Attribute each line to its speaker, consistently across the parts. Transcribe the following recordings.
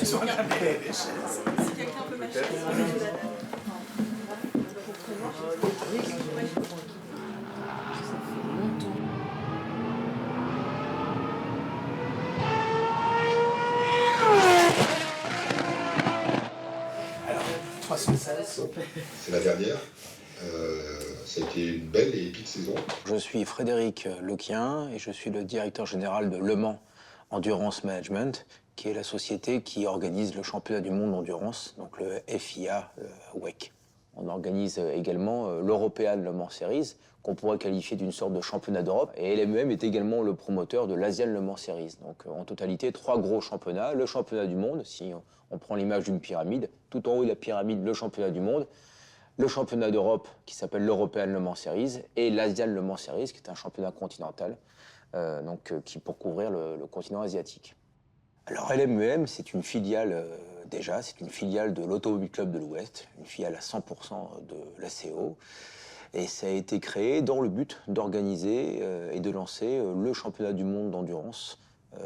Speaker 1: Ils ont jamais des chaises.
Speaker 2: Si quelqu'un peut m'acheter
Speaker 1: Alors, 316.
Speaker 3: C'est la dernière. Ça a été une belle et épique saison.
Speaker 4: Je suis Frédéric Lequien et je suis le directeur général de Le Mans Endurance Management, qui est la société qui organise le championnat du monde d'endurance, donc le FIA WEC. On organise également l'European Le Mans Series, qu'on pourrait qualifier d'une sorte de championnat d'Europe. Et LMEM est également le promoteur de l'Asian Le Mans Series. Donc en totalité, 3 gros championnats. Le championnat du monde, si on prend l'image d'une pyramide. Tout en haut de la pyramide, le championnat du monde. Le championnat d'Europe, qui s'appelle l'European Le Mans Series. Et l'Asian Le Mans Series, qui est un championnat continental, qui pour couvrir le continent asiatique. Alors LMEM, c'est une filiale c'est une filiale de l'Automobile Club de l'Ouest, une filiale à 100% de l'ACO. Et ça a été créé dans le but d'organiser et de lancer le championnat du monde d'endurance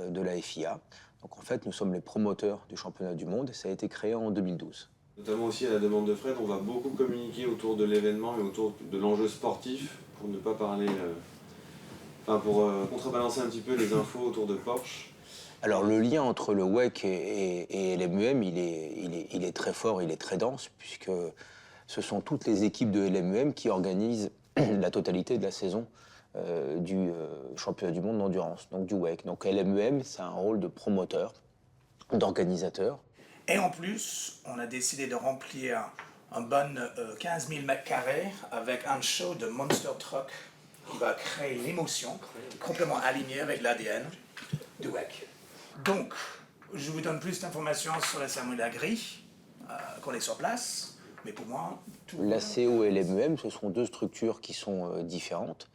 Speaker 4: de la FIA. Donc en fait, nous sommes les promoteurs du championnat du monde et ça a été créé en 2012.
Speaker 5: Notamment aussi à la demande de Fred, on va beaucoup communiquer autour de l'événement, mais autour de l'enjeu sportif, pour ne pas parler... pour contrebalancer un petit peu les infos autour de Porsche.
Speaker 4: Alors le lien entre le WEC et LMEM, il est très fort, il est très dense, puisque ce sont toutes les équipes de LMEM qui organisent la totalité de la saison du championnat du monde d'endurance, donc du WEC. Donc LMEM, c'est un rôle de promoteur, d'organisateur.
Speaker 1: Et en plus, on a décidé de remplir un bon 15 000 m² avec un show de Monster Truck qui va créer l'émotion, complètement aligné avec l'ADN du WEC. Donc, je vous donne plus d'informations sur la cérémonie de la grille, qu'on est sur place, mais pour moi...
Speaker 4: L'ACO et l'MEM, ce sont deux structures qui sont différentes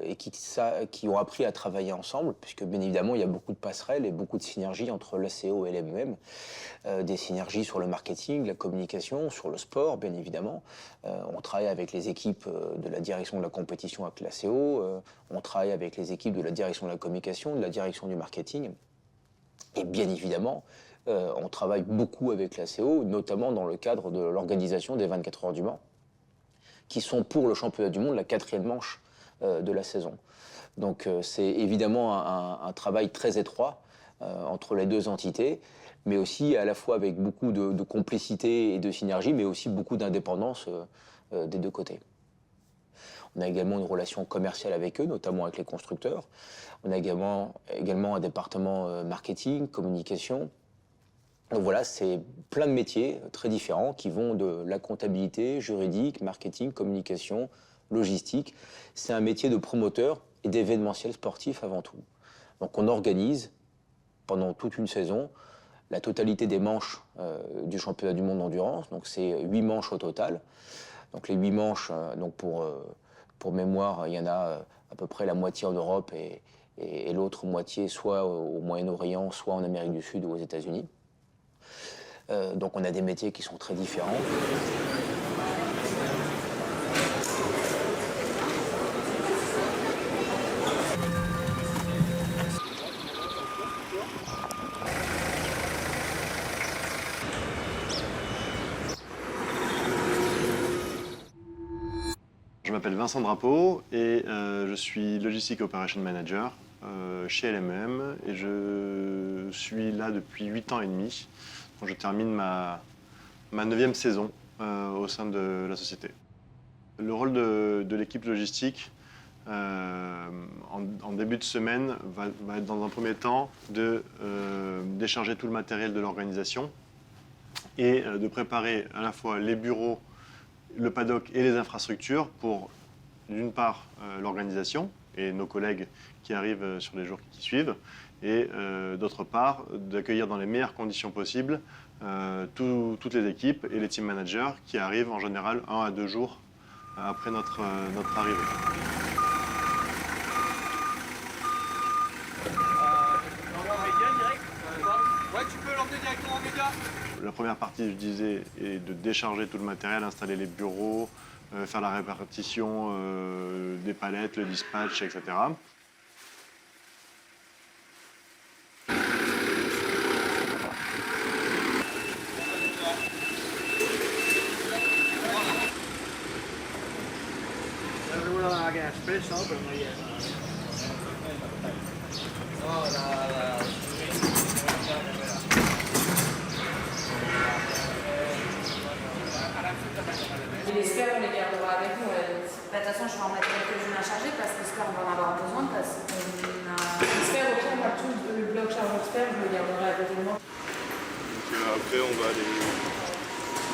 Speaker 4: et qui ont appris à travailler ensemble, puisque bien évidemment, il y a beaucoup de passerelles et beaucoup de synergies entre l'ACO et l'MEM. Des synergies sur le marketing, la communication, sur le sport, bien évidemment. On travaille avec les équipes de la direction de la compétition avec l'ACO, on travaille avec les équipes de la direction de la communication, de la direction du marketing. Et bien évidemment, on travaille beaucoup avec l'ACO, notamment dans le cadre de l'organisation des 24 heures du Mans, qui sont pour le championnat du monde la 4e manche de la saison. Donc c'est évidemment un travail très étroit entre les deux entités, mais aussi à la fois avec beaucoup de complicité et de synergie, mais aussi beaucoup d'indépendance des deux côtés. On a également une relation commerciale avec eux, notamment avec les constructeurs. On a également un département marketing, communication. Donc voilà, c'est plein de métiers très différents qui vont de la comptabilité, juridique, marketing, communication, logistique. C'est un métier de promoteur et d'événementiel sportif avant tout. Donc on organise pendant toute une saison la totalité des manches du championnat du monde d'endurance. Donc c'est 8 manches au total. Donc les 8 manches, pour mémoire, il y en a à peu près la moitié en Europe et l'autre moitié soit au Moyen-Orient, soit en Amérique du Sud ou aux États-Unis. Donc on a des métiers qui sont très différents.
Speaker 6: Je m'appelle Vincent Drapeau et je suis Logistic Operation Manager chez LMEM et je suis là depuis 8 ans et demi. Donc je termine ma 9e saison au sein de la société. Le rôle de l'équipe logistique en début de semaine va être dans un premier temps de décharger tout le matériel de l'organisation et de préparer à la fois les bureaux, le paddock et les infrastructures pour, d'une part, l'organisation et nos collègues qui arrivent sur les jours qui suivent, et d'autre part, d'accueillir dans les meilleures conditions possibles toutes les équipes et les team managers qui arrivent en général 1 à 2 jours après notre arrivée.
Speaker 7: Ouais, tu peux l'emmener directement en média.
Speaker 6: La première partie, je disais, est de décharger tout le matériel, installer les bureaux, faire la répartition des palettes, le dispatch, etc.
Speaker 7: máquina expreso, pero no llega.
Speaker 2: Et les sphères, on les gardera avec nous. De toute façon, je vais en mettre quelques-unes à charger parce que les sphères, on va en avoir besoin. Parce qu'on a les sphères, au pire, moi, tout le bloc chargeur de sphères, je le garderai avec moi.
Speaker 8: Après, on va aller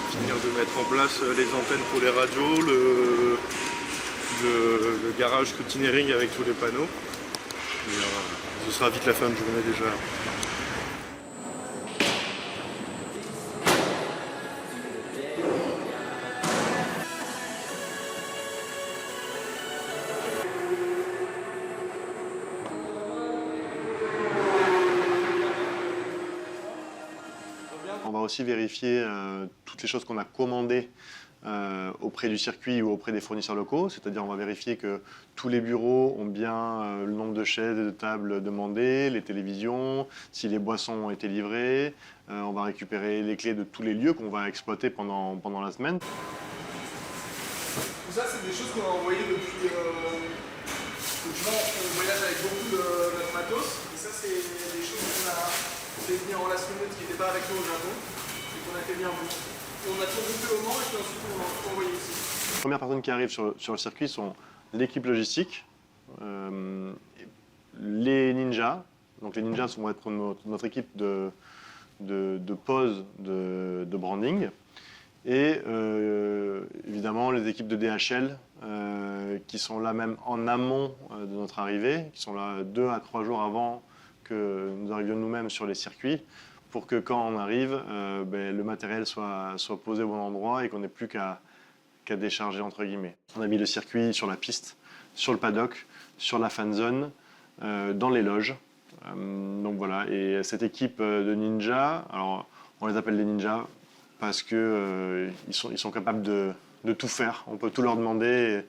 Speaker 8: finir de mettre en place les antennes pour les radios, le garage routineering avec tous les panneaux. Et, ce sera vite la fin de journée déjà.
Speaker 6: On va aussi vérifier toutes les choses qu'on a commandées auprès du circuit ou auprès des fournisseurs locaux, c'est-à-dire on va vérifier que tous les bureaux ont bien le nombre de chaises et de tables demandées, les télévisions, si les boissons ont été livrées. On va récupérer les clés de tous les lieux qu'on va exploiter pendant la semaine.
Speaker 8: Tout ça, c'est des choses qu'on a envoyées depuis. On voyage avec beaucoup de notre matos. Et ça, c'est des choses qu'on a mis en relationnel qui n'étaient pas avec nous au Japon et qu'on a fait bien vous. On a tout regroupé au Mans et puis ensuite on a tout envoyé ici.
Speaker 6: Les premières personnes qui arrivent sur le circuit sont l'équipe logistique, les ninjas. Donc les ninjas vont être notre équipe de pose de branding. Et évidemment les équipes de DHL qui sont là même en amont de notre arrivée, qui sont là 2 à 3 jours avant que nous arrivions nous-mêmes sur les circuits, pour que quand on arrive, le matériel soit posé au bon endroit et qu'on n'ait plus qu'à décharger entre guillemets. On a mis le circuit sur la piste, sur le paddock, sur la fan zone, dans les loges. Donc voilà, et cette équipe de ninjas, alors on les appelle les ninjas parce que ils sont capables de tout faire. On peut tout leur demander.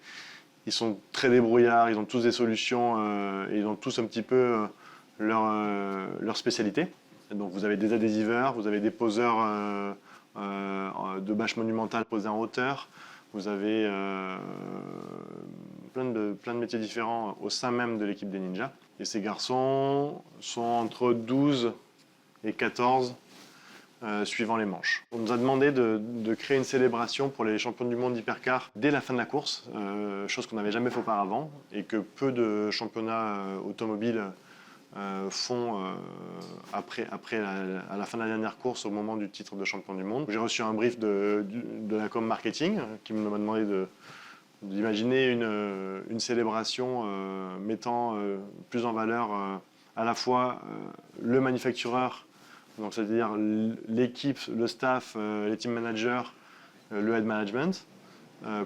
Speaker 6: Ils sont très débrouillards, ils ont tous des solutions, et ils ont tous un petit peu leur spécialité. Donc vous avez des adhésiveurs, vous avez des poseurs de bâches monumentales posées en hauteur, vous avez plein de métiers différents au sein même de l'équipe des ninjas. Et ces garçons sont entre 12 et 14 suivant les manches. On nous a demandé de créer une célébration pour les champions du monde d'hypercar dès la fin de la course, chose qu'on n'avait jamais fait auparavant et que peu de championnats automobiles font à la fin de la dernière course au moment du titre de champion du monde. J'ai reçu un brief de la com marketing qui m'a demandé d'imaginer une célébration mettant plus en valeur à la fois le manufactureur, donc c'est-à-dire l'équipe, le staff, les team managers, le head management,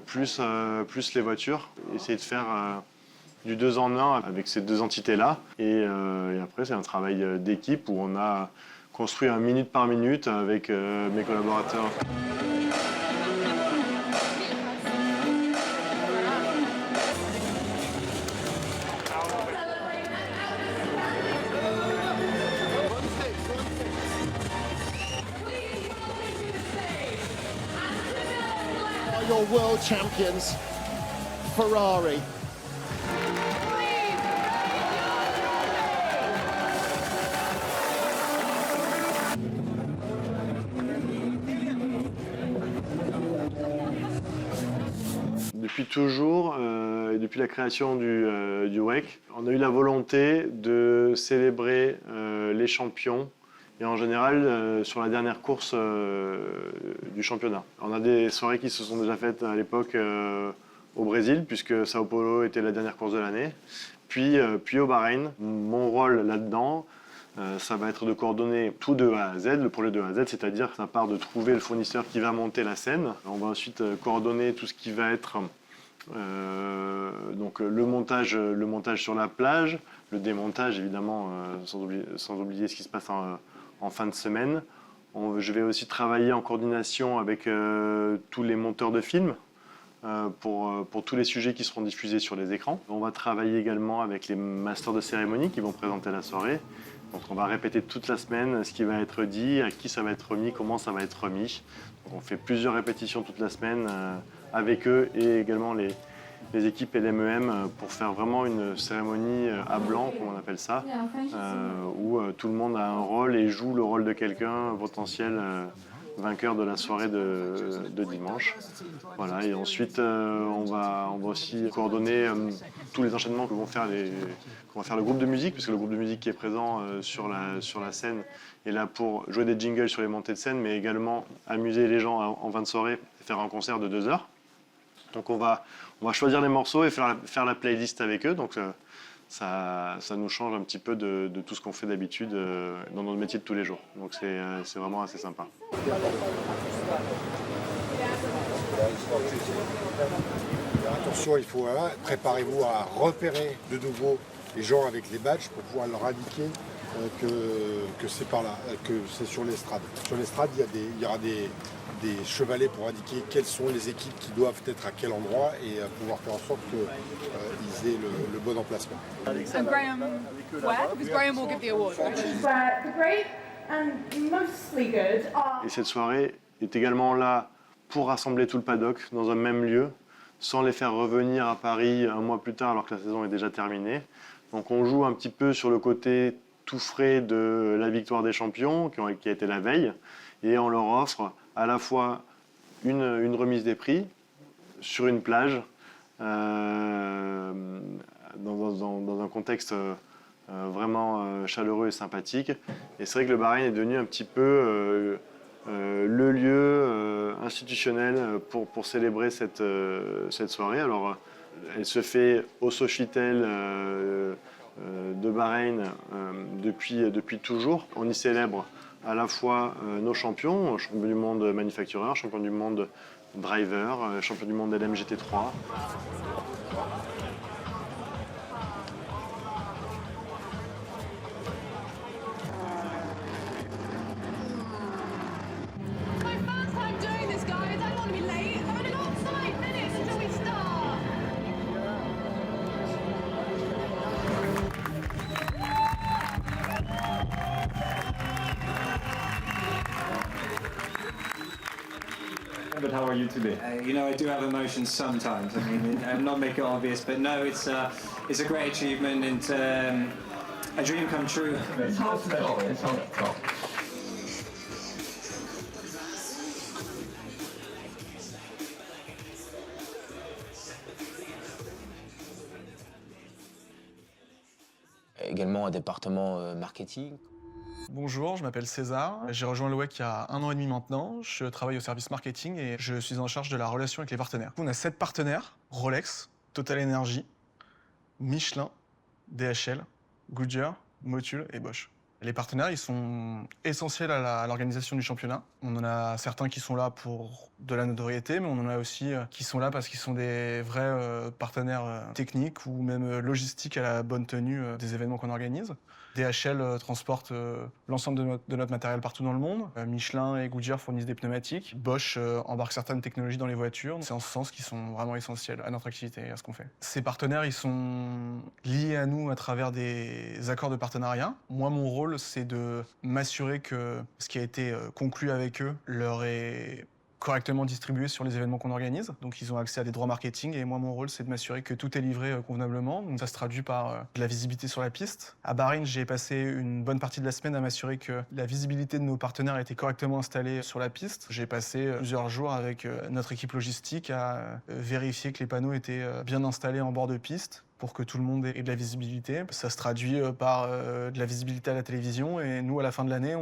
Speaker 6: plus les voitures, essayer de faire du 2 en 1 avec ces deux entités-là. Et après, c'est un travail d'équipe où on a construit un minute par minute avec mes collaborateurs.
Speaker 9: Your world champions, Ferrari.
Speaker 6: Depuis toujours, et depuis la création du WEC, on a eu la volonté de célébrer les champions et en général sur la dernière course du championnat. On a des soirées qui se sont déjà faites à l'époque au Brésil, puisque Sao Paulo était la dernière course de l'année, puis au Bahreïn. Mon rôle là-dedans, ça va être de coordonner tout de A à Z, le projet de A à Z, c'est-à-dire ça part de trouver le fournisseur qui va monter la scène. On va ensuite coordonner tout ce qui va être donc le montage sur la plage, le démontage évidemment, sans oublier ce qui se passe en fin de semaine. Je vais aussi travailler en coordination avec tous les monteurs de films pour tous les sujets qui seront diffusés sur les écrans. On va travailler également avec les masters de cérémonie qui vont présenter la soirée. Donc on va répéter toute la semaine ce qui va être dit, à qui ça va être remis, comment ça va être remis. Donc on fait plusieurs répétitions toute la semaine avec eux et également les équipes LMEM pour faire vraiment une cérémonie à blanc, comme on appelle ça, où tout le monde a un rôle et joue le rôle de quelqu'un potentiel vainqueur de la soirée de dimanche. Voilà, et ensuite, on va aussi coordonner tous les enchaînements que vont faire le groupe de musique, puisque le groupe de musique qui est présent sur la scène est là pour jouer des jingles sur les montées de scène, mais également amuser les gens en fin de soirée et faire un concert de 2 heures. Donc on va choisir les morceaux et faire la playlist avec eux. Donc ça nous change un petit peu de tout ce qu'on fait d'habitude dans notre métier de tous les jours. Donc c'est vraiment assez sympa.
Speaker 10: Attention, il faut préparez-vous à repérer de nouveau les gens avec les badges pour pouvoir leur indiquer que c'est par là, que c'est sur l'estrade. Sur l'estrade, il y aura des chevalets pour indiquer quelles sont les équipes qui doivent être à quel endroit et pouvoir faire en sorte qu'ils aient le bon emplacement.
Speaker 11: And Graham, where? Because Graham will give the award.
Speaker 12: The great and mostly good are...
Speaker 6: Et cette soirée est également là pour rassembler tout le paddock dans un même lieu, sans les faire revenir à Paris un mois plus tard alors que la saison est déjà terminée. Donc on joue un petit peu sur le côté tout frais de la victoire des champions, qui a été la veille, et on leur offre à la fois une remise des prix sur une plage, dans un contexte vraiment chaleureux et sympathique. Et c'est vrai que le Bahreïn est devenu un petit peu le lieu institutionnel pour célébrer cette soirée. Alors, elle se fait au Sofitel de Bahreïn depuis toujours. On y célèbre à la fois nos champions, champion du monde manufactureur, champion du monde driver, champion du monde LMGT3.
Speaker 13: But how are you today? You know, I do have emotions sometimes. I mean, I'm not make it obvious, but no, it's a great achievement and a dream come true. It's hard to know. It's hard to talk.
Speaker 4: Également un département marketing.
Speaker 8: Bonjour, je m'appelle César. J'ai rejoint le WEC il y a 1 an et demi maintenant. Je travaille au service marketing et je suis en charge de la relation avec les partenaires. On a 7 partenaires, Rolex, Total Energy, Michelin, DHL, Goodyear, Motul et Bosch. Les partenaires, ils sont essentiels à l'organisation du championnat. On en a certains qui sont là pour de la notoriété, mais on en a aussi qui sont là parce qu'ils sont des vrais partenaires techniques ou même logistiques à la bonne tenue des événements qu'on organise. DHL transporte l'ensemble de notre matériel partout dans le monde. Michelin et Goodyear fournissent des pneumatiques. Bosch embarque certaines technologies dans les voitures. C'est en ce sens qu'ils sont vraiment essentiels à notre activité et à ce qu'on fait. Ces partenaires, ils sont liés à nous à travers des accords de partenariat. Moi, mon rôle, c'est de m'assurer que ce qui a été conclu avec eux leur est correctement distribué sur les événements qu'on organise. Donc ils ont accès à des droits marketing et moi mon rôle c'est de m'assurer que tout est livré convenablement. Donc ça se traduit par de la visibilité sur la piste. À Bahreïn, j'ai passé une bonne partie de la semaine à m'assurer que la visibilité de nos partenaires était correctement installée sur la piste. J'ai passé plusieurs jours avec notre équipe logistique à vérifier que les panneaux étaient bien installés en bord de piste pour que tout le monde ait de la visibilité. Ça se traduit par de la visibilité à la télévision et nous à la fin de l'année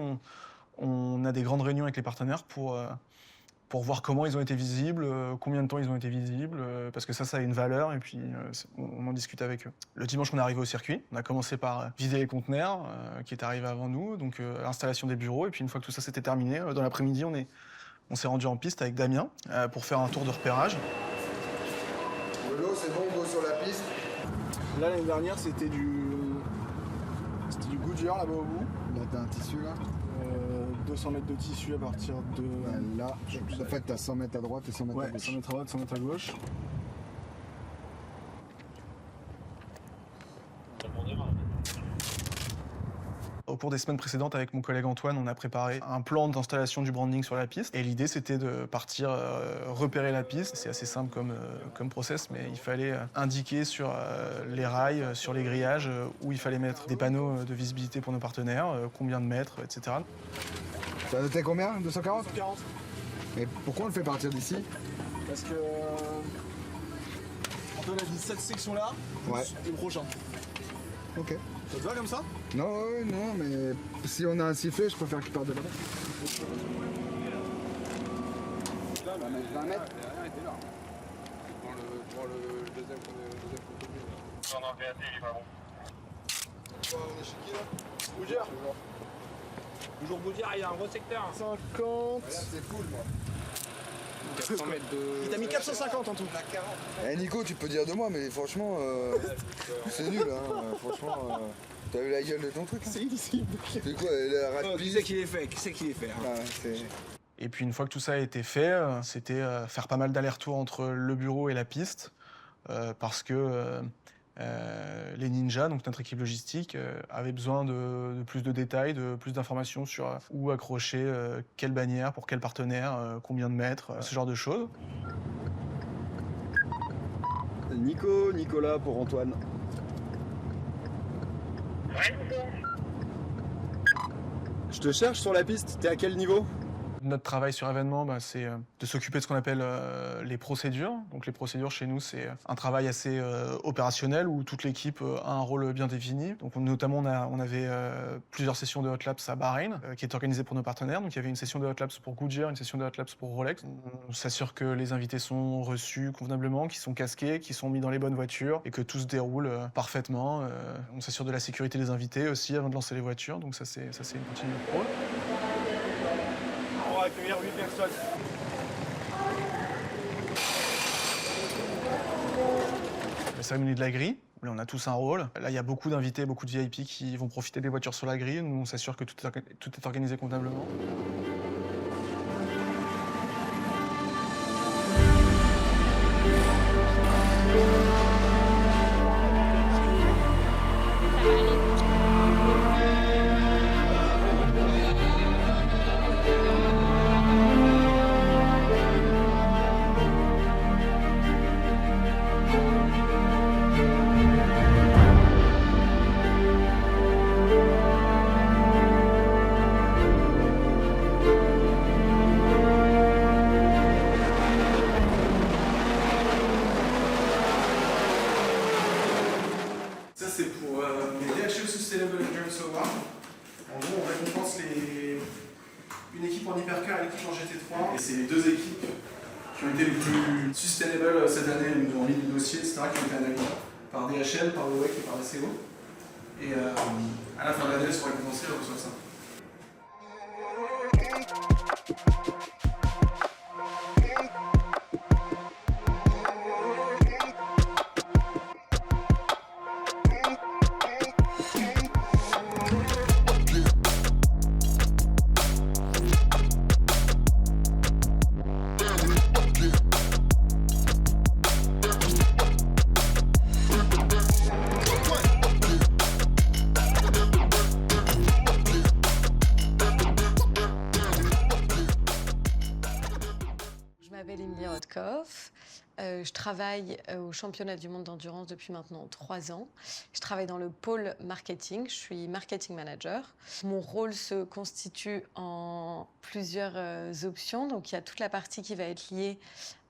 Speaker 8: on a des grandes réunions avec les partenaires pour voir comment ils ont été visibles, combien de temps ils ont été visibles, parce que ça a une valeur, et puis on en discute avec eux. Le dimanche, on est arrivé au circuit. On a commencé par vider les conteneurs, qui est arrivé avant nous, donc l'installation des bureaux, et puis une fois que tout ça s'était terminé, dans l'après-midi, on s'est rendu en piste avec Damien pour faire un tour de repérage.
Speaker 10: Lolo, c'est bon, go sur la piste.
Speaker 8: Là, l'année dernière, c'était du Goodyear là-bas au bout.
Speaker 10: Là, t'as un tissu, là
Speaker 8: 200 mètres de tissu à partir de...
Speaker 10: Là, en fait, t'as 100 mètres à droite et 100 mètres à gauche.
Speaker 8: 100 mètres à droite, 100 mètres à gauche. Au cours des semaines précédentes, avec mon collègue Antoine, on a préparé un plan d'installation du branding sur la piste. Et l'idée, c'était de partir repérer la piste. C'est assez simple comme process, mais il fallait indiquer sur les rails, sur les grillages, où il fallait mettre des panneaux de visibilité pour nos partenaires, combien de mètres, etc.
Speaker 14: Tu as noté combien? 240?
Speaker 8: 240.
Speaker 14: Mais pourquoi on le fait partir d'ici?
Speaker 8: Parce que Antoine a dit cette section-là,
Speaker 14: ouais,
Speaker 8: le prochain.
Speaker 14: Ok.
Speaker 8: Ça te va comme ça?
Speaker 14: Non, non, mais si on a un sifflet, je préfère qu'il parte de là-bas.
Speaker 8: Là, on va mettre 20 mètres.
Speaker 7: Pour le deuxième contenue.
Speaker 8: On en fait assez, il est pas bon. On est chez qui là? Boudière.
Speaker 7: Toujours Boudière, il y a un gros secteur.
Speaker 8: 50.
Speaker 14: Là, c'est full, moi.
Speaker 7: 400 mètres de...
Speaker 8: Il t'a mis 450 en tout.
Speaker 14: Eh Nico, tu peux dire de moi, mais franchement, c'est nul, hein. Franchement, t'as vu la gueule de ton truc, hein?
Speaker 8: C'est illisible.
Speaker 14: C'est quoi, la rate
Speaker 7: Qui c'est qui les fait? Qui c'est qui les fait?
Speaker 8: Et puis une fois que tout ça a été fait, c'était faire pas mal d'allers-retours entre le bureau et la piste, parce que les ninjas, donc notre équipe logistique, avaient besoin de plus de détails, de plus d'informations sur où accrocher quelle bannière, pour quel partenaire, combien de mètres, ce genre de choses.
Speaker 15: Nicolas pour Antoine. Je te cherche sur la piste, t'es à quel niveau?
Speaker 8: Notre travail sur événement, c'est de s'occuper de ce qu'on appelle les procédures. Donc les procédures chez nous, c'est un travail assez opérationnel où toute l'équipe a un rôle bien défini. Donc notamment, on avait plusieurs sessions de hot laps à Bahreïn qui étaient organisées pour nos partenaires. Donc il y avait une session de hot laps pour Goodyear, une session de hot laps pour Rolex. On s'assure que les invités sont reçus convenablement, qu'ils sont casqués, qu'ils sont mis dans les bonnes voitures et que tout se déroule parfaitement. On s'assure de la sécurité des invités aussi avant de lancer les voitures. Donc ça, c'est une partie de notre rôle.
Speaker 7: Pour accueillir 8 personnes.
Speaker 8: La cérémonie de la grille, où là, on a tous un rôle. Là, il y a beaucoup d'invités, beaucoup de VIP qui vont profiter des voitures sur la grille. Nous, on s'assure que tout est organisé convenablement. Une équipe en hypercar et l'équipe en GT3. Et c'est les deux équipes qui ont été les plus sustainable cette année. Ils nous ont mis des dossiers, etc., qui ont été analysés par DHL, par l'OEC et par la CO. Et à la fin de l'année, elles seront récompensées, elles reçoivent ça.
Speaker 16: Je travaille au championnat du monde d'endurance depuis maintenant 3 ans. Je travaille dans le pôle marketing, je suis marketing manager. Mon rôle se constitue en plusieurs options. Donc il y a toute la partie qui va être liée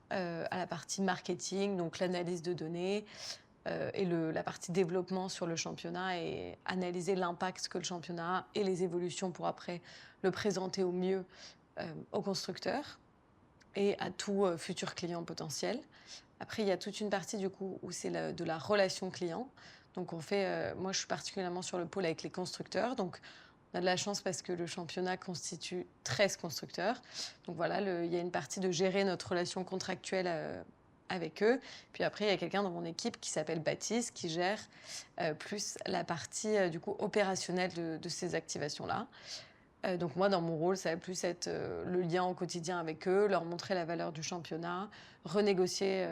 Speaker 16: à la partie marketing, donc l'analyse de données, et la partie développement sur le championnat et analyser l'impact que le championnat a et les évolutions pour après le présenter au mieux aux constructeurs et à tout futur client potentiel. Après, il y a toute une partie du coup où c'est de la relation client. Donc on fait, moi je suis particulièrement sur le pôle avec les constructeurs. Donc on a de la chance parce que le championnat constitue 13 constructeurs. Donc voilà, il y a une partie de gérer notre relation contractuelle avec eux. Puis après, il y a quelqu'un dans mon équipe qui s'appelle Baptiste qui gère plus la partie du coup opérationnelle de ces activations-là. Donc moi, dans mon rôle, ça va plus être le lien au quotidien avec eux, leur montrer la valeur du championnat, renégocier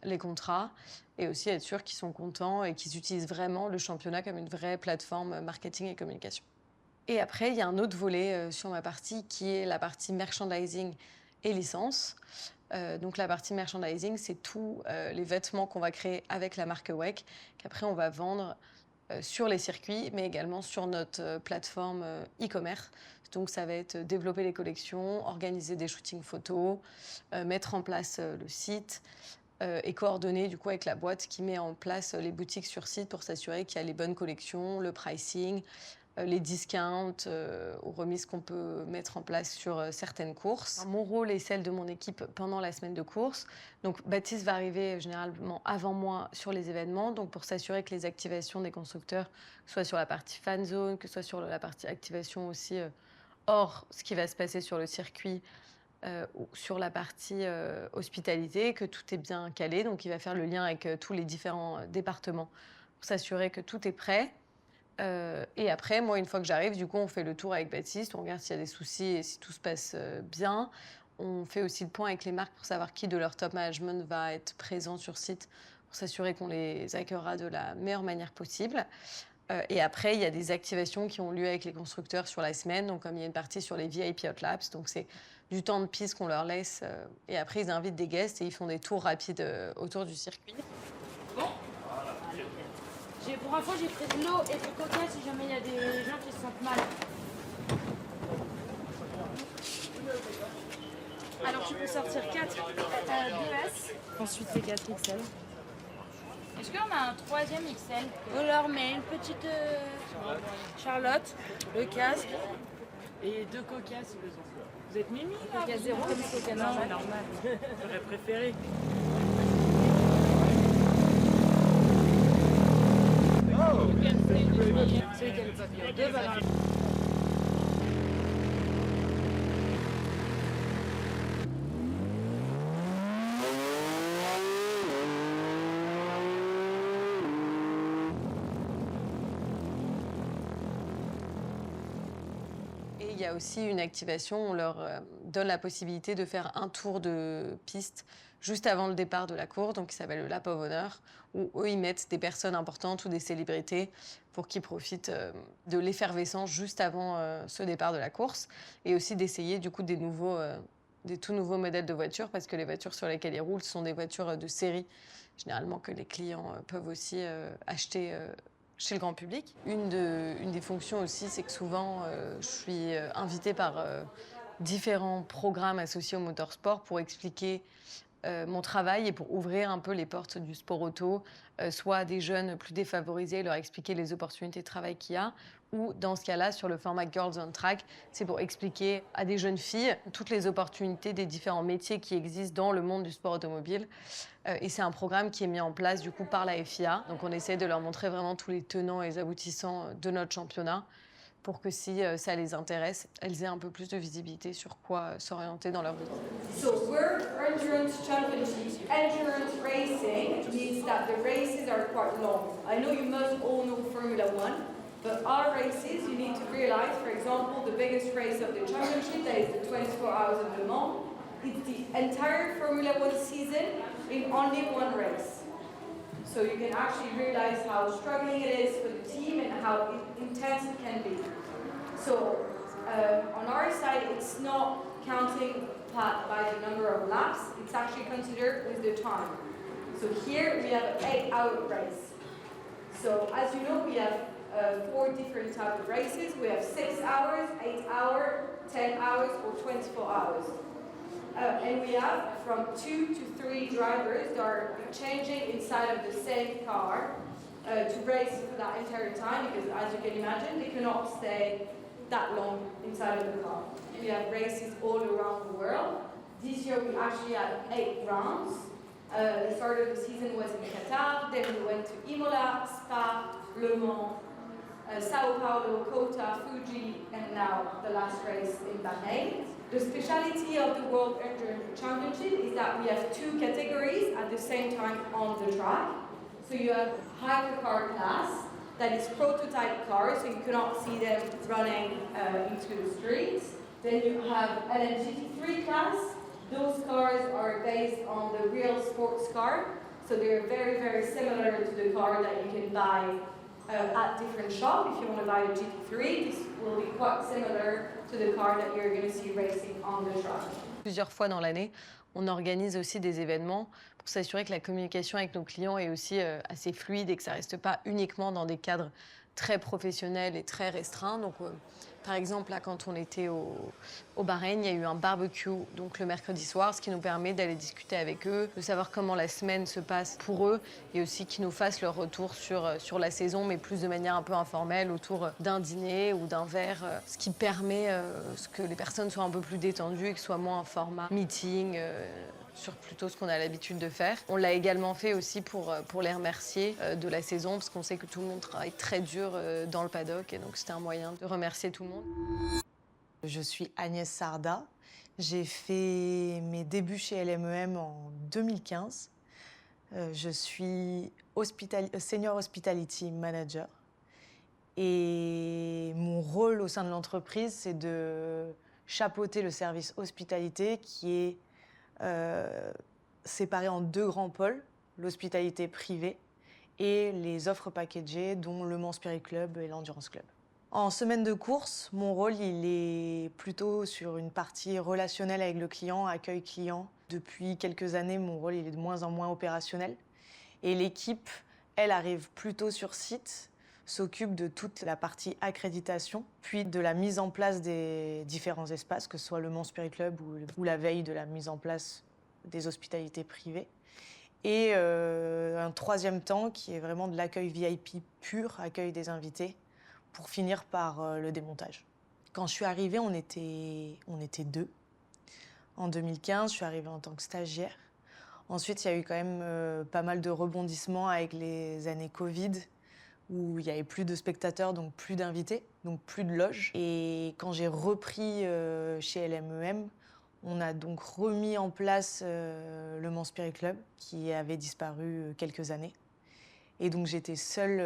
Speaker 16: les contrats et aussi être sûr qu'ils sont contents et qu'ils utilisent vraiment le championnat comme une vraie plateforme marketing et communication. Et après, il y a un autre volet sur ma partie qui est la partie merchandising et licence. Donc la partie merchandising, c'est tous les vêtements qu'on va créer avec la marque WEC, qu'après on va vendre sur les circuits, mais également sur notre plateforme e-commerce. Donc ça va être développer les collections, organiser des shootings photos, mettre en place le site et coordonner du coup avec la boîte qui met en place les boutiques sur site pour s'assurer qu'il y a les bonnes collections, le pricing, les discounts aux remises qu'on peut mettre en place sur certaines courses. Mon rôle est celle de mon équipe pendant la semaine de course. Donc Baptiste va arriver généralement avant moi sur les événements, donc pour s'assurer que les activations des constructeurs, que ce soit sur la partie fan zone, que ce soit sur la partie activation aussi hors ce qui va se passer sur le circuit, ou sur la partie hospitalité, que tout est bien calé. Donc il va faire le lien avec tous les différents départements pour s'assurer que tout est prêt. Et après, moi, une fois que j'arrive, du coup, on fait le tour avec Baptiste, on regarde s'il y a des soucis et si tout se passe bien. On fait aussi le point avec les marques pour savoir qui de leur top management va être présent sur site pour s'assurer qu'on les accueillera de la meilleure manière possible. Et après, il y a des activations qui ont lieu avec les constructeurs sur la semaine. Donc, comme il y a une partie sur les VIP Hot Laps, donc c'est du temps de piste qu'on leur laisse. Et après, ils invitent des guests et ils font des tours rapides autour du circuit.
Speaker 2: Pour info, j'ai pris de l'eau et du coca si jamais il y a des gens qui se sentent mal. Alors tu peux sortir 4 2S, ensuite les 4 XL. Est-ce qu'on a un 3e XL? On leur met une petite Charlotte, le casque et 2 coca si besoin. Vous êtes mimi là? Coca zéro comme coca normal. J'aurais préféré. Celui qui a le papillon. 2 bananes.
Speaker 16: Et il y a aussi une activation, on leur donne la possibilité de faire un tour de piste juste avant le départ de la course, donc qui s'appelle le Lap of Honor, où eux, ils mettent des personnes importantes ou des célébrités pour qu'ils profitent de l'effervescence juste avant ce départ de la course, et aussi d'essayer du coup des tout nouveaux modèles de voitures, parce que les voitures sur lesquelles ils roulent sont des voitures de série, généralement que les clients peuvent aussi acheter chez le grand public. Une des fonctions aussi, c'est que souvent, je suis invitée par différents programmes associés au motorsport pour expliquer mon travail et pour ouvrir un peu les portes du sport auto, soit à des jeunes plus défavorisés, leur expliquer les opportunités de travail qu'il y a, ou dans ce cas-là, sur le format Girls on Track, c'est pour expliquer à des jeunes filles toutes les opportunités des différents métiers qui existent dans le monde du sport automobile. Et c'est un programme qui est mis en place du coup par la FIA. Donc on essaie de leur montrer vraiment tous les tenants et les aboutissants de notre championnat pour que si ça les intéresse, elles aient un peu plus de visibilité sur quoi s'orienter dans leur vie.
Speaker 12: So World Endurance Championship, endurance racing means that the races are quite long. I know you must all know Formula One, but our races, you need to realize, for example, the biggest race of the championship, that is the 24 Hours of Le Mans, it's the entire Formula One season in only one race. So you can actually realize how struggling it is for the team and how intense it can be. So on our side, it's not counting by the number of laps, it's actually considered with the time. So here we have an 8-hour race. So as you know, we have 4 different types of races. We have 6 hours, 8 hours, 10 hours, or 24 hours. And we have from 2 to 3 drivers that are changing inside of the same car to race for that entire time, because as you can imagine, they cannot stay that long inside of the car. We have races all around the world. This year we actually had 8 rounds. The start of the season was in Qatar, then we went to Imola, Spa, Le Mans, Sao Paulo, Kota, Fuji, and now the last race in Bahrain. The speciality of the World Endurance Championship is that we have 2 categories at the same time on the track. So you have hypercar class, that is prototype cars, so you cannot see them running into the streets. Then you have LMGT3 class. Those cars are based on the real sports car, so they're very, very similar to the car that you can buy at different shops. If you want to buy a GT3, this will be quite similar to the car that you're going to see racing on the track.
Speaker 16: Plusieurs fois dans l'année, on organise aussi des événements pour s'assurer que la communication avec nos clients est aussi assez fluide et que ça ne reste pas uniquement dans des cadres très professionnels et très restreints. Donc, par exemple, là, quand on était au Bahreïn, il y a eu un barbecue donc le mercredi soir, ce qui nous permet d'aller discuter avec eux, de savoir comment la semaine se passe pour eux et aussi qu'ils nous fassent leur retour sur la saison, mais plus de manière un peu informelle, autour d'un dîner ou d'un verre, ce qui permet que les personnes soient un peu plus détendues et que ce soit moins un format meeting, sur plutôt ce qu'on a l'habitude de faire. On l'a également fait aussi pour les remercier de la saison, parce qu'on sait que tout le monde travaille très dur dans le paddock, et donc c'était un moyen de remercier tout le monde.
Speaker 17: Je suis Agnès Sarda. J'ai fait mes débuts chez LMEM en 2015. Je suis Senior Hospitality Manager. Et mon rôle au sein de l'entreprise, c'est de chapeauter le service hospitalité qui est séparé en deux grands pôles, l'hospitalité privée et les offres packagées, dont le Mans Spirit Club et l'Endurance Club. En semaine de course, mon rôle il est plutôt sur une partie relationnelle avec le client, accueil client. Depuis quelques années, mon rôle il est de moins en moins opérationnel. Et l'équipe, elle arrive plutôt sur site, s'occupe de toute la partie accréditation, puis de la mise en place des différents espaces, que ce soit le Mans Spirit Club ou la veille de la mise en place des hospitalités privées. Et un troisième temps qui est vraiment de l'accueil VIP pur, accueil des invités, pour finir par le démontage. Quand je suis arrivée, on était deux. En 2015, je suis arrivée en tant que stagiaire. Ensuite, il y a eu quand même pas mal de rebondissements avec les années Covid, où il n'y avait plus de spectateurs, donc plus d'invités, donc plus de loges. Et quand j'ai repris chez LMEM, on a donc remis en place le Mans Spirit Club, qui avait disparu quelques années. Et donc j'étais seule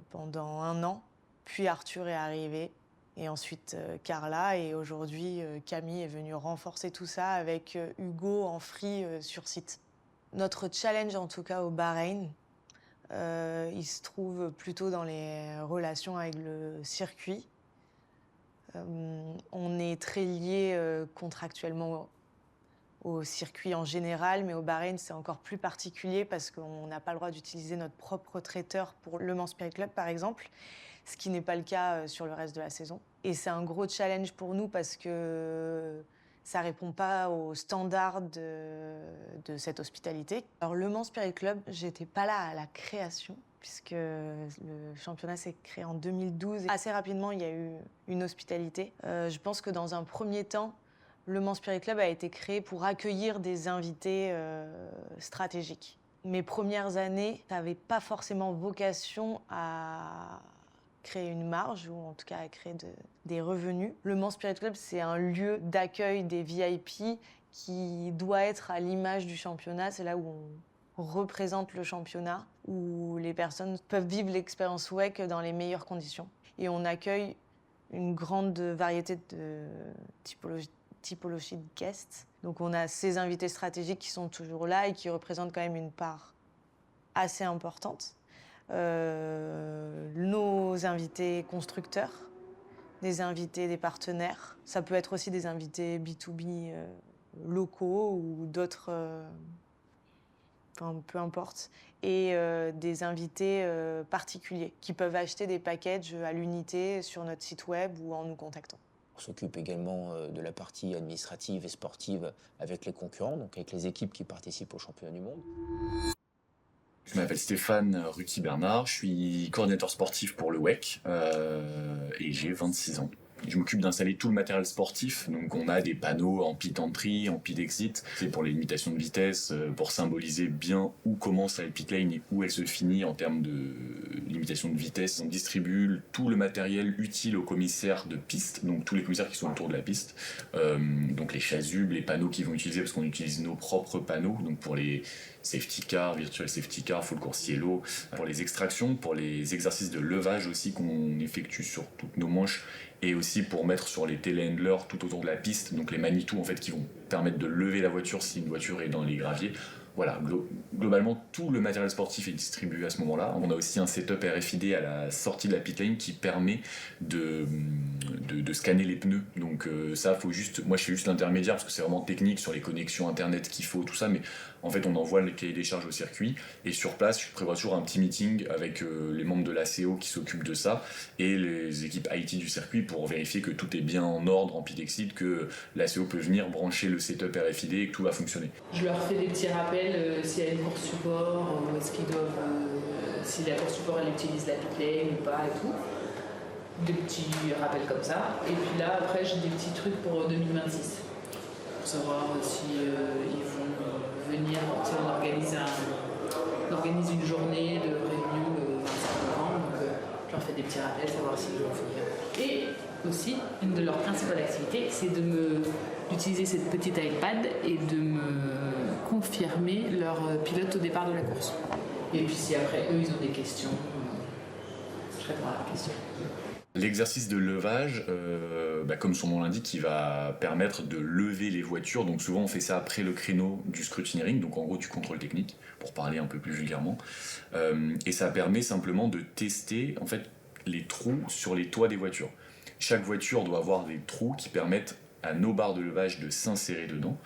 Speaker 17: pendant 1 an, puis Arthur est arrivé, et ensuite Carla, et aujourd'hui Camille est venue renforcer tout ça avec Hugo en free sur site. Notre challenge, en tout cas au Bahreïn, il se trouve plutôt dans les relations avec le circuit. On est très lié contractuellement au circuit en général, mais au Bahreïn, c'est encore plus particulier parce qu'on n'a pas le droit d'utiliser notre propre traiteur pour le Mans Spirit Club, par exemple, ce qui n'est pas le cas sur le reste de la saison. Et c'est un gros challenge pour nous parce que ça ne répond pas aux standards de cette hospitalité. Alors, le Mans Spirit Club, j'étais pas là à la création, puisque le championnat s'est créé en 2012. Assez rapidement, il y a eu une hospitalité. Je pense que dans un premier temps, le Mans Spirit Club a été créé pour accueillir des invités stratégiques. Mes premières années, ça n'avait pas forcément vocation à créer une marge, ou en tout cas à créer des revenus. Le Mans Spirit Club, c'est un lieu d'accueil des VIP qui doit être à l'image du championnat. C'est là où on représente le championnat, où les personnes peuvent vivre l'expérience WEC dans les meilleures conditions. Et on accueille une grande variété de typologies de guests. Donc on a ces invités stratégiques qui sont toujours là et qui représentent quand même une part assez importante. Nos invités constructeurs, des invités des partenaires. Ça peut être aussi des invités B2B locaux ou d'autres, peu importe. Et des invités particuliers qui peuvent acheter des packages à l'unité sur notre site web ou en nous contactant.
Speaker 4: On s'occupe également de la partie administrative et sportive avec les concurrents, donc avec les équipes qui participent au championnat du monde.
Speaker 18: Je m'appelle Stéphane Ruki-Bernard, je suis coordinateur sportif pour le WEC et j'ai 26 ans. Je m'occupe d'installer tout le matériel sportif, donc on a des panneaux en pit entry, en pit exit, c'est pour les limitations de vitesse, pour symboliser bien où commence la pit lane et où elle se finit en termes de limitation de vitesse. On distribue tout le matériel utile aux commissaires de piste, donc tous les commissaires qui sont autour de la piste, donc les chasubles, les panneaux qu'ils vont utiliser, parce qu'on utilise nos propres panneaux, donc pour les safety car, virtual safety car, full course yellow, pour les extractions, pour les exercices de levage aussi qu'on effectue sur toutes nos manches, et aussi pour mettre sur les téléhandlers tout autour de la piste, donc les Manitou en fait qui vont permettre de lever la voiture si une voiture est dans les graviers. voilà, globalement, tout le matériel sportif est distribué à ce moment-là. On a aussi un setup RFID à la sortie de la pit lane qui permet de scanner les pneus. Donc ça, moi je fais juste l'intermédiaire parce que c'est vraiment technique sur les connexions internet qu'il faut, tout ça, mais en fait on envoie le cahier des charges au circuit et sur place je prévois toujours un petit meeting avec les membres de l'ACO qui s'occupent de ça et les équipes IT du circuit pour vérifier que tout est bien en ordre en pit exit, que l'ACO peut venir brancher le setup RFID et que tout va fonctionner.
Speaker 19: Je leur fais des petits rappels s'il y a une course support, est-ce qu'ils doivent, si la course support elle utilise la pit lane ou pas et tout. Des petits rappels comme ça. Et puis là, après, j'ai des petits trucs pour 2026. Pour savoir si ils vont venir, si on organise une journée de réunion le 25 novembre. Donc, je leur fais des petits rappels, savoir s'ils vont venir. Et aussi, une de leurs principales activités, c'est d'utiliser cette petite iPad et de me confirmer leur pilote au départ de la course. Et puis si après, eux, ils ont des questions, je réponds à leurs questions.
Speaker 18: L'exercice de levage, comme son nom l'indique, il va permettre de lever les voitures. Donc souvent on fait ça après le créneau du scrutineering, donc en gros du contrôle technique, pour parler un peu plus vulgairement. Et ça permet simplement de tester en fait les trous sur les toits des voitures. Chaque voiture doit avoir des trous qui permettent à nos barres de levage de s'insérer dedans.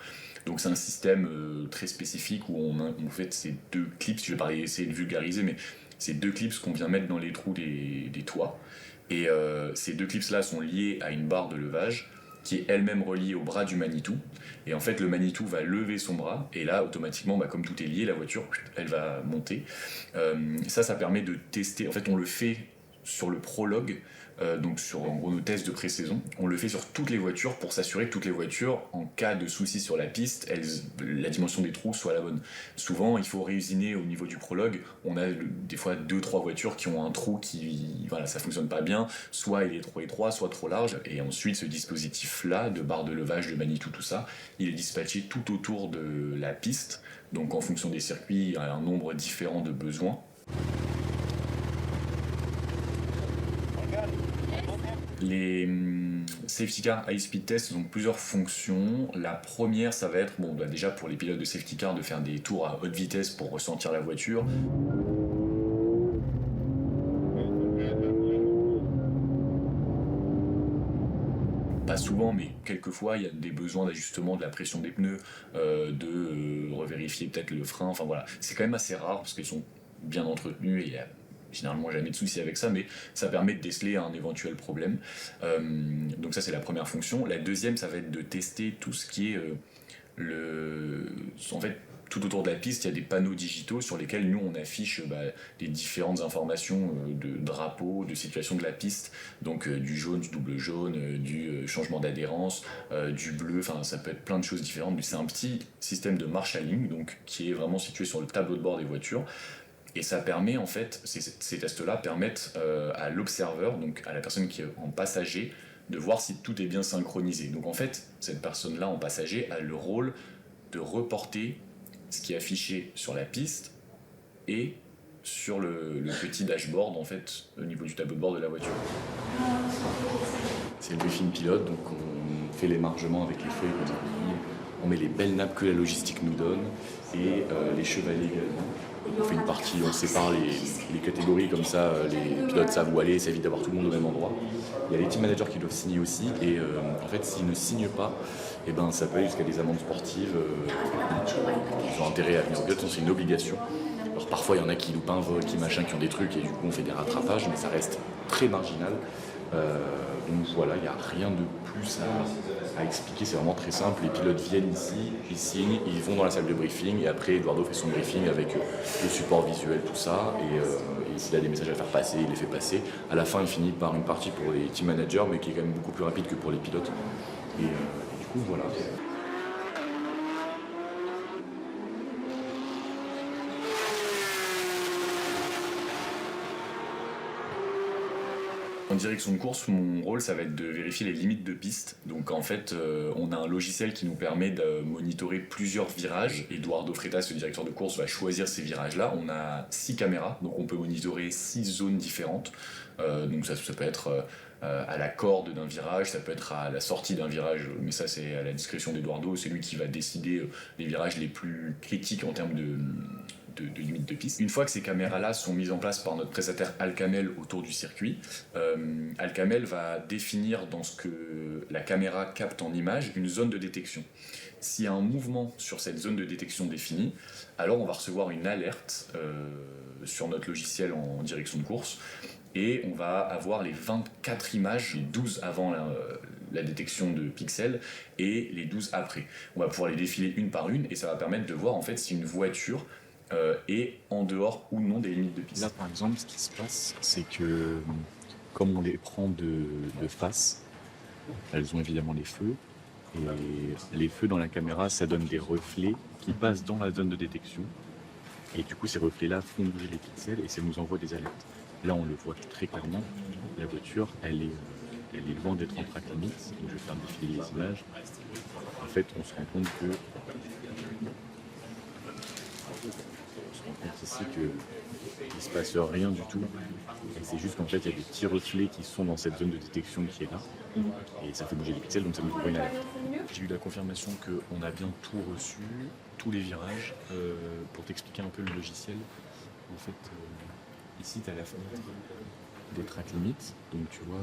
Speaker 18: Donc c'est un système très spécifique où on fait ces deux clips, je vais essayer de vulgariser, mais c'est deux clips qu'on vient mettre dans les trous des toits. Et ces deux clips-là sont liés à une barre de levage qui est elle-même reliée au bras du Manitou. Et en fait, le Manitou va lever son bras, et là, automatiquement, comme tout est lié, la voiture, elle va monter. Ça permet de tester. En fait, on le fait sur le prologue, donc sur en gros nos tests de pré-saison. On le fait sur toutes les voitures pour s'assurer que toutes les voitures, en cas de soucis sur la piste, la dimension des trous soit la bonne. Souvent, il faut réusiner au niveau du prologue. On a des fois 2-3 voitures qui ont un trou qui, ça fonctionne pas bien. Soit il est trop étroit, soit trop large. Et ensuite, ce dispositif-là, de barre de levage, de Manitou, tout ça, il est dispatché tout autour de la piste. Donc en fonction des circuits, il y a un nombre différent de besoins. Les safety car high speed tests ont plusieurs fonctions. La première, ça va être déjà pour les pilotes de safety car de faire des tours à haute vitesse pour ressentir la voiture. Pas souvent, mais quelquefois, il y a des besoins d'ajustement de la pression des pneus, de revérifier peut-être le frein. Enfin voilà, c'est quand même assez rare parce qu'ils sont bien entretenus et il y a généralement jamais de souci avec ça, mais ça permet de déceler un éventuel problème. Donc ça, c'est la première fonction. La deuxième, ça va être de tester tout ce qui est en fait, tout autour de la piste, il y a des panneaux digitaux sur lesquels nous on affiche les différentes informations de drapeau, de situation de la piste, donc du jaune, du double jaune, du changement d'adhérence, du bleu, enfin ça peut être plein de choses différentes. C'est un petit système de marshalling donc, qui est vraiment situé sur le tableau de bord des voitures. Et ça permet en fait, ces tests-là permettent à l'observeur, donc à la personne qui est en passager, de voir si tout est bien synchronisé. Donc en fait, cette personne-là en passager a le rôle de reporter ce qui est affiché sur la piste et sur le petit dashboard en fait au niveau du tableau de bord de la voiture. C'est le briefing pilote, donc on fait l'émargement avec les feuilles qu'on a mis, on met les belles nappes que la logistique nous donne et les chevalets également. On fait une partie, on sépare les catégories comme ça, les pilotes savent où aller, ça évite d'avoir tout le monde au même endroit. Il y a les team managers qui doivent signer aussi et en fait s'ils ne signent pas, ça peut aller jusqu'à des amendes sportives. Ils ont intérêt à venir au pilote, c'est une obligation. Alors parfois il y en a qui loupent un vol, qui ont des trucs et du coup on fait des rattrapages, mais ça reste très marginal. Donc voilà, il n'y a rien de plus à expliquer, c'est vraiment très simple. Les pilotes viennent ici, ils signent, ils vont dans la salle de briefing et après Eduardo fait son briefing avec le support visuel, tout ça. Et s'il a des messages à faire passer, il les fait passer. À la fin, il finit par une partie pour les team managers, mais qui est quand même beaucoup plus rapide que pour les pilotes. Et du coup, voilà. En direction de course, mon rôle, ça va être de vérifier les limites de piste. Donc en fait, on a un logiciel qui nous permet de monitorer plusieurs virages. Eduardo Freitas, le directeur de course, va choisir ces virages-là. On a 6 caméras, donc on peut monitorer 6 zones différentes. Donc ça peut être à la corde d'un virage, ça peut être à la sortie d'un virage, mais ça c'est à la discrétion d'Eduardo, c'est lui qui va décider les virages les plus critiques en termes de limites de piste. Une fois que ces caméras-là sont mises en place par notre prestataire Alcamel autour du circuit, Alcamel va définir dans ce que la caméra capte en image une zone de détection. S'il y a un mouvement sur cette zone de détection définie, alors on va recevoir une alerte sur notre logiciel en direction de course et on va avoir les 24 images, les 12 avant la détection de pixels et les 12 après. On va pouvoir les défiler une par une et ça va permettre de voir en fait si une voiture est en dehors ou non des limites de piste.
Speaker 20: Là, par exemple, ce qui se passe, c'est que comme on les prend de face, elles ont évidemment les feux. Et les feux dans la caméra, ça donne des reflets qui passent dans la zone de détection. Et du coup, ces reflets-là font bouger les pixels et ça nous envoie des alertes. Là, on le voit très clairement. La voiture, elle est loin d'être en track limit. Donc, je vais faire défiler les images. En fait, on se rend compte ici qu'il ne se passe rien du tout. Et c'est juste qu'en fait, il y a des petits reflets qui sont dans cette zone de détection qui est là. Et ça fait bouger les pixels, donc ça nous envoie une alerte. J'ai eu la confirmation qu'on a bien tout reçu, tous les virages. Pour t'expliquer un peu le logiciel, en fait, ici, tu as la fenêtre des track limits. Donc tu vois,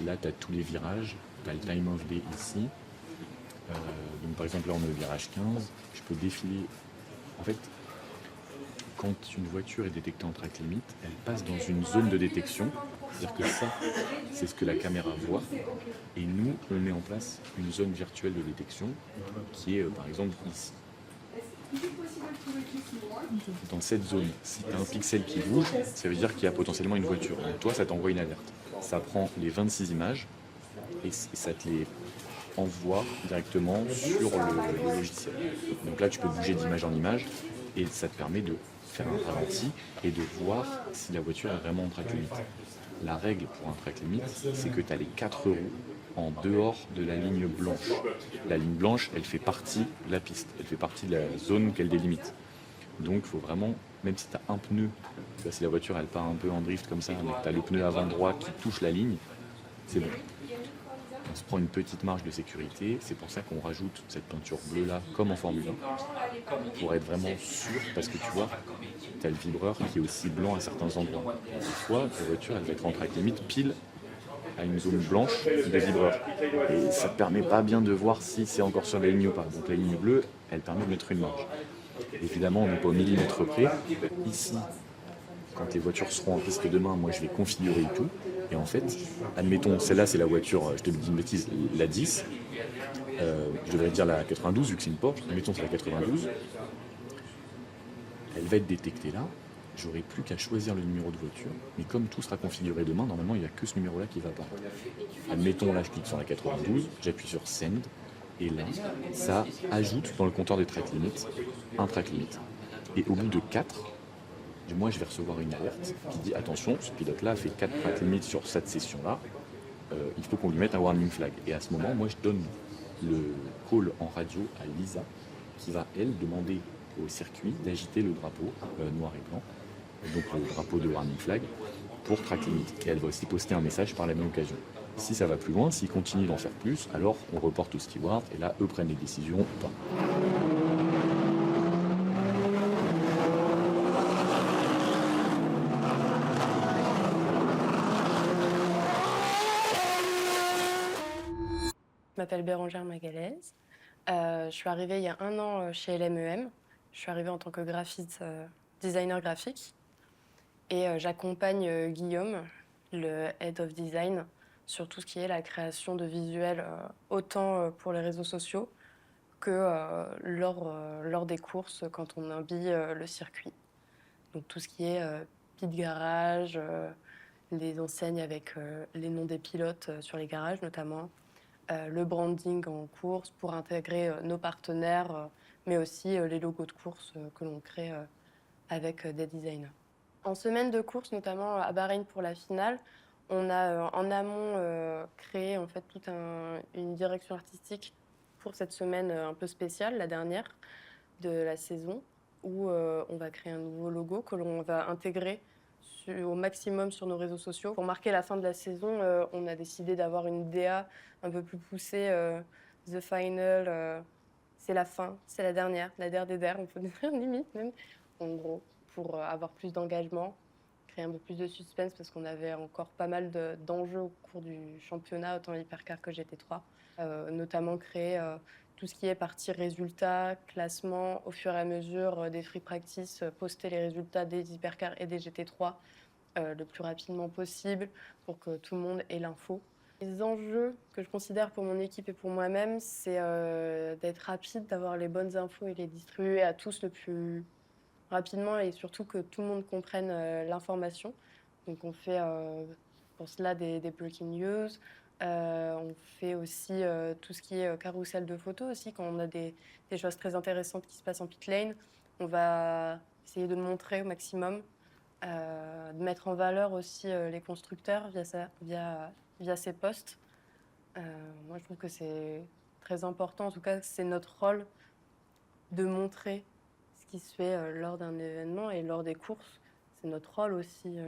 Speaker 20: là, tu as tous les virages. Tu as le time of day ici. Donc par exemple, là, on est au virage 15. Je peux défiler. En fait, quand une voiture est détectée en track limit, elle passe dans une zone de détection. C'est-à-dire que ça, c'est ce que la caméra voit. Et nous, on met en place une zone virtuelle de détection qui est, par exemple, ici. Dans cette zone, si tu as un pixel qui bouge, ça veut dire qu'il y a potentiellement une voiture. Donc toi, ça t'envoie une alerte. Ça prend les 26 images et ça te les envoie directement sur le logiciel. Donc là, tu peux bouger d'image en image et ça te permet de faire un ralenti et de voir si la voiture est vraiment en track limit. La règle pour un track limit, c'est que tu as les 4 roues en dehors de la ligne blanche. La ligne blanche, elle fait partie de la piste, elle fait partie de la zone qu'elle délimite. Donc il faut vraiment, même si tu as un pneu, tu vois, si la voiture elle part un peu en drift comme ça, tu as le pneu avant droit qui touche la ligne, c'est bon. On se prend une petite marge de sécurité, c'est pour ça qu'on rajoute cette peinture bleue là, comme en Formule 1, pour être vraiment sûr, parce que tu vois, tu as le vibreur qui est aussi blanc à certains endroits. Des fois, la voiture elle va être en track limite pile à une zone blanche de vibreur. Et ça ne te permet pas bien de voir si c'est encore sur la ligne ou pas. Donc la ligne bleue, elle permet de mettre une marge. Évidemment, on n'est pas au millimètre près. Ici, quand les voitures seront en piste demain, moi je vais configurer tout. Et en fait, admettons, celle-là c'est la voiture, je te dis une bêtise, la 10. Je devrais dire la 92 vu que c'est une Porsche. Admettons c'est la 92. Elle va être détectée là. J'aurai plus qu'à choisir le numéro de voiture. Mais comme tout sera configuré demain, normalement il n'y a que ce numéro-là qui va apparaître. Admettons là je clique sur la 92, j'appuie sur Send. Et là, ça ajoute dans le compteur des track limits un track limit. Et au bout de 4, moi je vais recevoir une alerte qui dit attention, ce pilote-là a fait 4 track limits sur cette session-là, il faut qu'on lui mette un warning flag. Et à ce moment, moi je donne le call en radio à Lisa qui va, elle, demander au circuit d'agiter le drapeau noir et blanc, donc le drapeau de warning flag, pour track limit. Et elle va aussi poster un message par la même occasion. Si ça va plus loin, s'ils continuent d'en faire plus, alors on reporte au steward et là, eux prennent les décisions ou pas.
Speaker 21: Je m'appelle Bérangère Magalhaes. Je suis arrivée il y a 1 an chez LMEM. Je suis arrivée en tant que graphiste, designer graphique. Et j'accompagne Guillaume, le Head of Design, sur tout ce qui est la création de visuels, autant pour les réseaux sociaux que lors des courses quand on habille le circuit. Donc tout ce qui est pit garage, les enseignes avec les noms des pilotes sur les garages notamment, le branding en course pour intégrer nos partenaires, mais aussi les logos de course que l'on crée avec des designers. En semaine de course, notamment à Bahreïn pour la finale, On a en amont créé en fait toute une direction artistique pour cette semaine un peu spéciale, la dernière de la saison, où on va créer un nouveau logo que l'on va intégrer au maximum sur nos réseaux sociaux. Pour marquer la fin de la saison, on a décidé d'avoir une DA un peu plus poussée, The Final, c'est la fin, c'est la dernière des der, on peut dire limite même, en gros, pour avoir plus d'engagement, créer un peu plus de suspense parce qu'on avait encore pas mal d'enjeux au cours du championnat, autant hypercar que GT3, notamment créer tout ce qui est partie résultats, classement, au fur et à mesure des free practice, poster les résultats des hypercars et des GT3 le plus rapidement possible pour que tout le monde ait l'info. Les enjeux que je considère pour mon équipe et pour moi-même, c'est d'être rapide, d'avoir les bonnes infos et les distribuer à tous le plus rapidement et surtout que tout le monde comprenne l'information. Donc on fait pour cela des breaking news. On fait aussi tout ce qui est carrousel de photos aussi. Quand on a des choses très intéressantes qui se passent en pit lane, on va essayer de le montrer au maximum, de mettre en valeur aussi les constructeurs via ces posts. Moi, je trouve que c'est très important. En tout cas, c'est notre rôle de montrer ce qui se fait lors d'un événement et lors des courses. C'est notre rôle aussi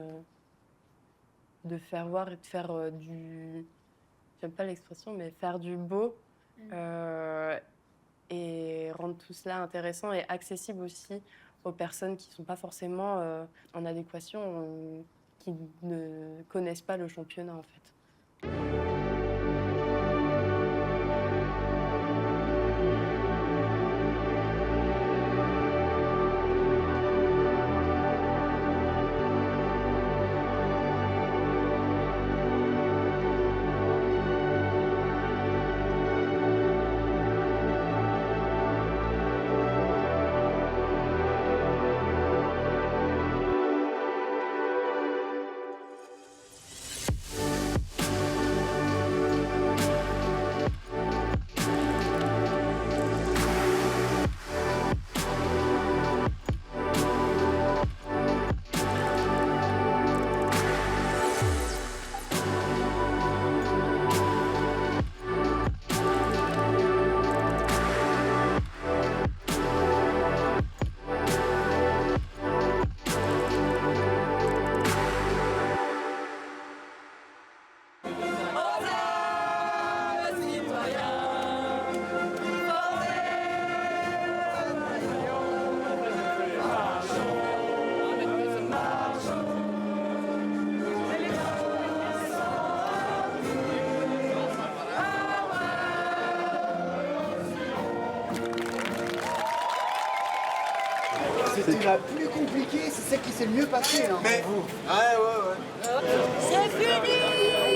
Speaker 21: de faire voir et de faire du... J'aime pas l'expression, mais faire du beau et rendre tout cela intéressant et accessible aussi aux personnes qui ne sont pas forcément en adéquation, qui ne connaissent pas le championnat en fait.
Speaker 3: C'était la plus compliquée, c'est celle qui s'est le mieux passée. Hein, pour vous.
Speaker 9: Ouais.
Speaker 3: C'est fini.